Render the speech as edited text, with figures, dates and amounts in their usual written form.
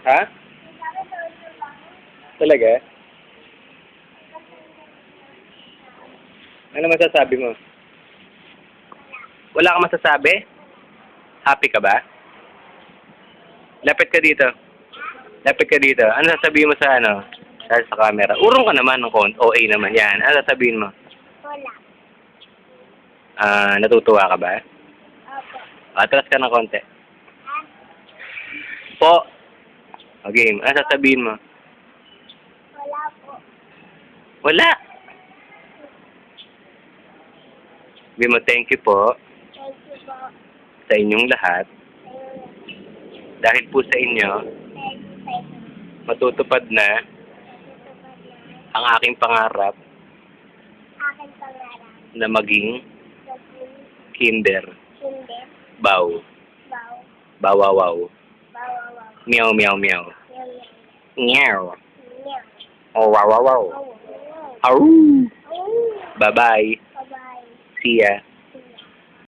Ha? Talaga? Ano masasabi mo? Wala ka masasabi? Happy ka ba? Lapit ka dito. Lapit ka dito. Ano sasabihin mo sa ano? Sa camera. Urong ka naman ng OA naman. Yan. Ano sasabihin mo? Wala. Natutuwa ka ba? Opo. Atras ka ng konti. Ah, Po. O game. Ano sasabihin mo? wala po. Wala. Sabihin mo, thank you po Thank you po. sa inyong lahat. Ayun. Dahil po sa inyo, Thank you sa inyo. matutupad na Natutupad na ang aking pangarap aking pangarap. na maging Naging kinder. hindi. Bow. Wow. Bawawaw. Bawawaw. Meow, meow, meow. Meow, meow. Meow. Meow. Oh, wow, wow, wow. Oh, wow. Aroo. Oh. Bye-bye. Bye-bye. See ya.